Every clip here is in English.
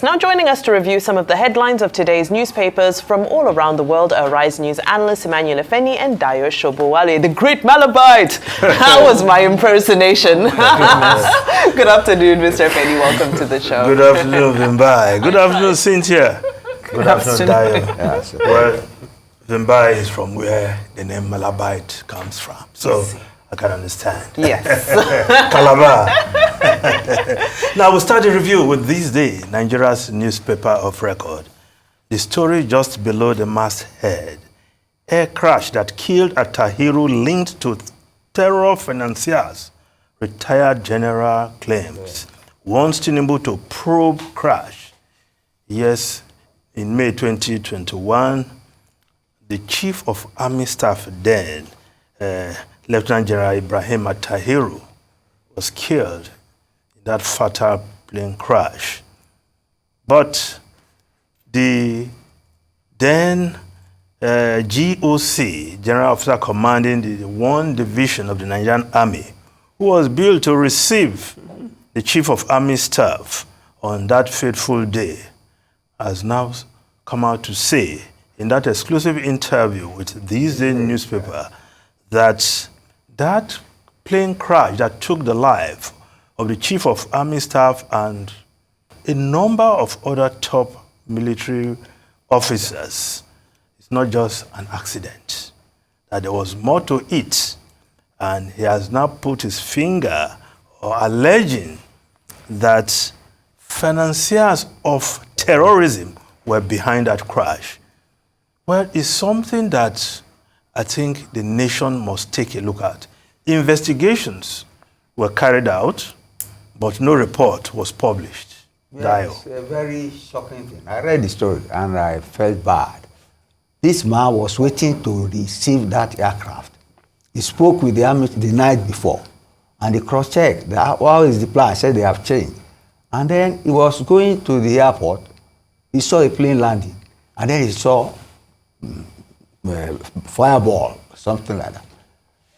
Now joining us to review some of the headlines of today's newspapers from all around the world are Rise News analysts Emmanuel Efeni and Dayo Shobowale, the great Malabite. How was my impersonation? Good afternoon, Mr. Efeni. Welcome to the show. Good afternoon, Vimbai. Good afternoon, Cynthia. Good afternoon, Dayo. Yes. Well, Vimbai is from where the name Malabite comes from. So I can understand. Yes. Calabar. Now, we'll start the review with This Day, Nigeria's newspaper of record. The story just below the masthead. Air crash that killed a Tahiru linked to terror financiers. Retired general claims. Wants Tinubu to probe crash. Yes, in May 2021, the chief of army staff then, Lieutenant General Ibrahim Tahiru, was killed in that fatal plane crash. But the then GOC, General Officer commanding the 1 Division of the Nigerian Army, who was billed to receive the Chief of Army Staff on that fateful day, has now come out to say in that exclusive interview with This Day newspaper that that plane crash that took the life of the Chief of Army Staff and a number of other top military officers is not just an accident, that there was more to it, and he has now put his finger or alleging that financiers of terrorism were behind that crash. Well, it's something that I think the nation must take a look at. Investigations were carried out, but no report was published. Yes, a very shocking thing. I read the story and I felt bad. This man was waiting to receive that aircraft. He spoke with the army the night before, and they cross-checked. How is the plan? I said they have changed. And then he was going to the airport. He saw a plane landing, and then he saw fireball, something like that.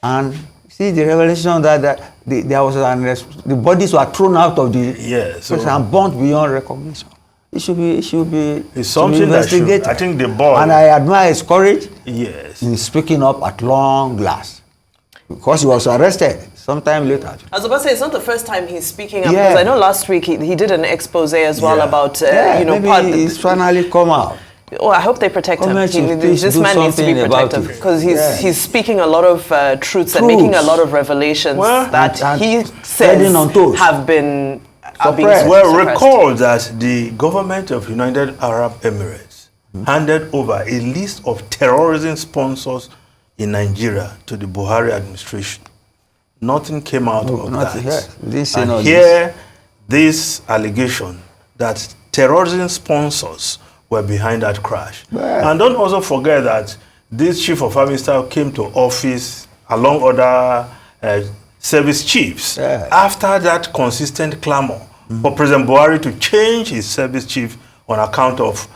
And see the revelation that there was the bodies were thrown out of the place and burnt beyond recognition. It should be it's something investigated. I think the boy, and I admire his courage. Yes, in speaking up at long last, because he was arrested sometime later. I was about to say, it's not the first time he's speaking up, because I know last week he did an expose as well about maybe he's finally come out. Oh, I hope they protect him. This man needs to be protected because he's speaking a lot of truths and making a lot of revelations that he says have been suppressed. Well, recall that the government of United Arab Emirates handed over a list of terrorism sponsors in Nigeria to the Buhari administration. Nothing came out of that. And here, this allegation that terrorism sponsors were behind that crash. And don't also forget that this chief of army staff came to office along other service chiefs after that consistent clamor for President Buhari to change his service chief on account of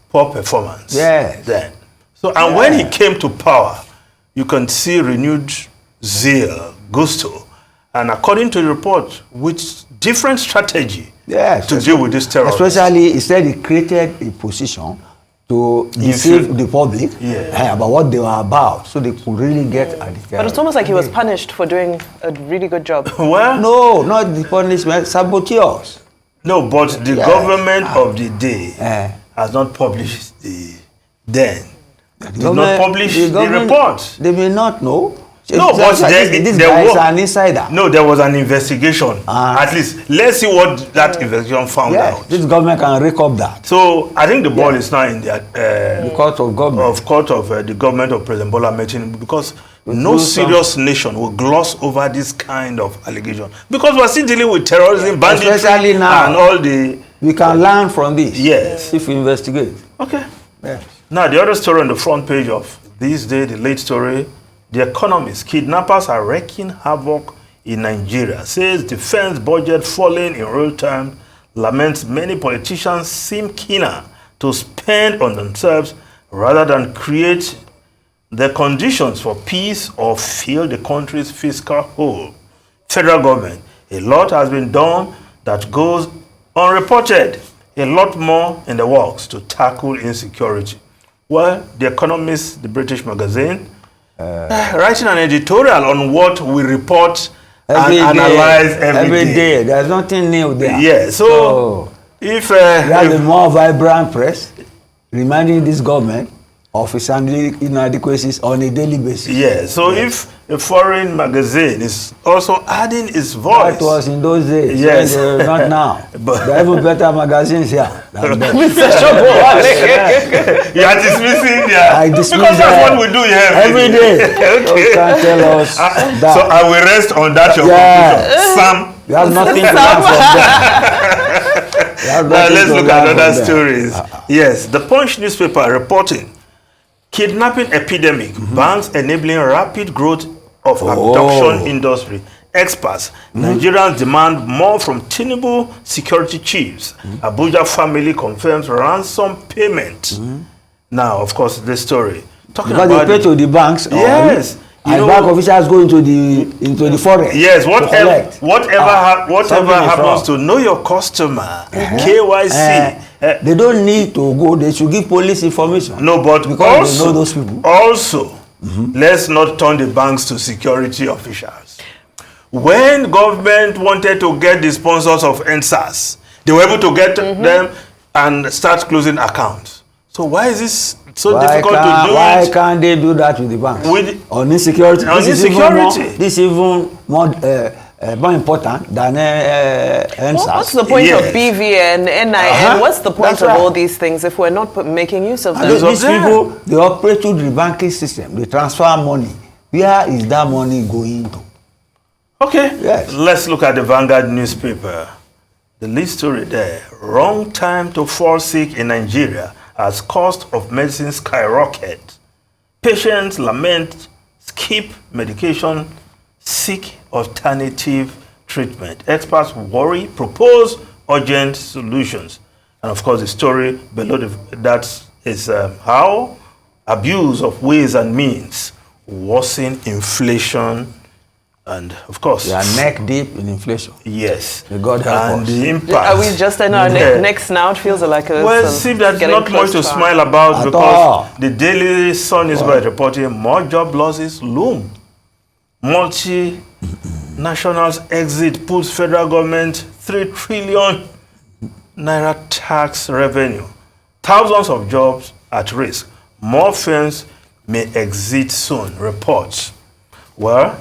poor performance. Then. So, and when he came to power, you can see renewed zeal, gusto, and according to the report, with different strategy to deal with this terrorism. Especially, he said he created a position to deceive the public about what they were about, so they could really get at the terror. But it's almost like he was punished for doing a really good job. Well, no, not the punishment, saboteurs. No, but the government of the day has not published did not publish the report. They may not know. No, but this guy is an insider. No, there was an investigation. At least, let's see what that investigation found out. This government can rake up that. So, I think the ball is now in the court of government. The government of President Bola Ahmed Tinubu, because no serious nation will gloss over this kind of allegation. Because we're still dealing with terrorism, banditry, especially now, and all the... We can learn from this. Yes. If we investigate. Okay. Yes. Now, the other story on the front page of This Day, the late story, The Economist, kidnappers are wreaking havoc in Nigeria, says defense budget falling in real time, laments many politicians seem keener to spend on themselves rather than create the conditions for peace or fill the country's fiscal hole. Federal government, a lot has been done that goes unreported. A lot more in the works to tackle insecurity. Well, The Economist, the British magazine, writing an editorial on what we report and analyze every day. There's nothing new there. Yeah, so if... we have a more vibrant press reminding this government of its inadequacies on a daily basis. Yeah, so if a foreign magazine is also adding its voice... That was in those days. Yes. Not now. But there are even better magazines here than them. You are dismissing their... I dismiss because that's what we do here. Every day. Okay. So you can't tell us that. So I will rest on that your conclusion. Sam. You have nothing to learn from them. Now let's look at other stories. Yes, the Punch newspaper reporting kidnapping epidemic, banks enabling rapid growth of abduction industry. Experts, Nigerians demand more from Tinubu security chiefs. Abuja family confirms ransom payment. Now, of course, this story. Talking because about they pay to the banks. Yes. And bank officials go into the forest. Yes, whatever happens to know your customer, KYC. They don't need to go. They should give police information. No, but because they know those people. Also, let's not turn the banks to security officials. When government wanted to get the sponsors of NSAS, they were able to get them and start closing accounts. So why is this so difficult to do? Why can't they do that with the banks? On insecurity. This is even more important than NSAS. What's the point of BVN, NIN? What's the point of all these things if we're not making use of them? These people, they operate through the banking system. They transfer money. Where is that money going to? Okay, yes. Let's look at the Vanguard newspaper. The lead story there. Wrong time to fall sick in Nigeria as cost of medicine skyrocket. Patients lament, skip medication, seek alternative treatment. Experts worry, propose urgent solutions. And of course, the story below that is how abuse of ways and means worsen inflation. And of course, we are neck deep in inflation. Yes. May God help us. The impact. Are we just in our necks now? It feels like a... Well, see, there's not much to smile about because the Daily Sun is reporting more job losses loom. Multinationals exit puts federal government 3 trillion naira tax revenue. Thousands of jobs at risk. More firms may exit soon, reports. Well,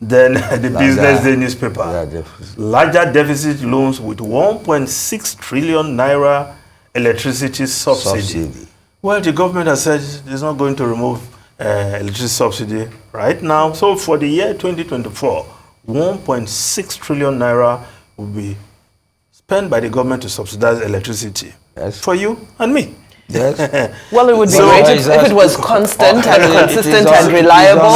then the Business Day newspaper. Larger deficit loans with 1.6 trillion naira electricity subsidy. Well, the government has said it's not going to remove electricity subsidy right now. So for the year 2024, 1.6 trillion naira will be spent by the government to subsidize electricity for you and me. Yes. Well, it would be great if it was constant and consistent and reliable.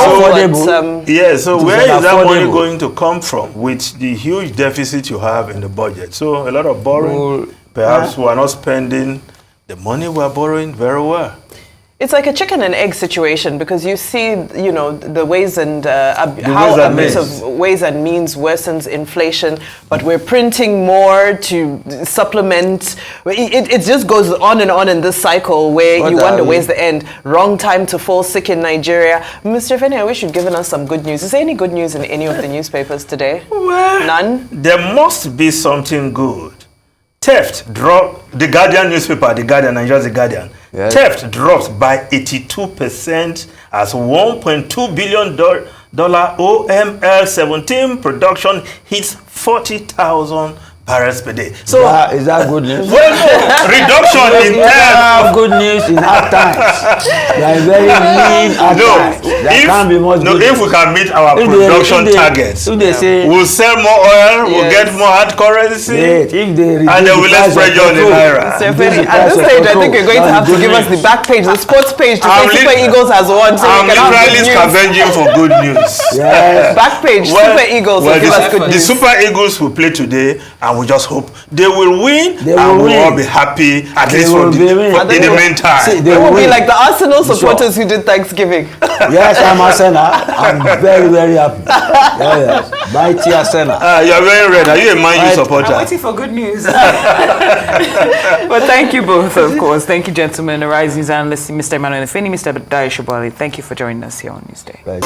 So where is that money going to come from with the huge deficit you have in the budget? So a lot of borrowing. Perhaps we are not spending the money we are borrowing very well. It's like a chicken and egg situation because you see, the ways and how abuse of ways and means worsens inflation, but we're printing more to supplement. It just goes on and on in this cycle where you wonder where's the end. Wrong time to fall sick in Nigeria. Mr. Feni, I wish you'd given us some good news. Is there any good news in any of the newspapers today? Well, none. There must be something good. Theft dropped. The Guardian newspaper, The Guardian, Nigeria's The Guardian. Yes. Theft drops by 82% as $1.2 billion OML-17 production hits 40,000 barrels per day. So is that good news? Well, no, reduction in theft. Good news in hard times. They are very lean hard times. There can't be much good if we can meet our production targets, we'll sell more oil, we'll get more hard currency, and then we'll less pressure on the naira. At this stage, I think you're going to have to give us the back page, the sports page, to say Super Eagles has won. So I'm literally scavenging for good news. Back page, Super Eagles will give us good news. The Super Eagles will play today, and and we just hope they will win, They and will we'll all win. be happy, at They least will in be win. the meantime. See, They will be win. like the Arsenal Sure. supporters who did Thanksgiving. Yes, I'm Arsenal. I'm very, very happy. Yes. Mighty Arsenal. You're very red. Are you a Man U Right. supporter? I'm waiting for good news. But thank you both, of course. Thank you, gentlemen. The Rise News analyst, Mr. Emmanuel Efeni, Mr. Dayo Shobali. Thank you for joining us here on Newsday. Right.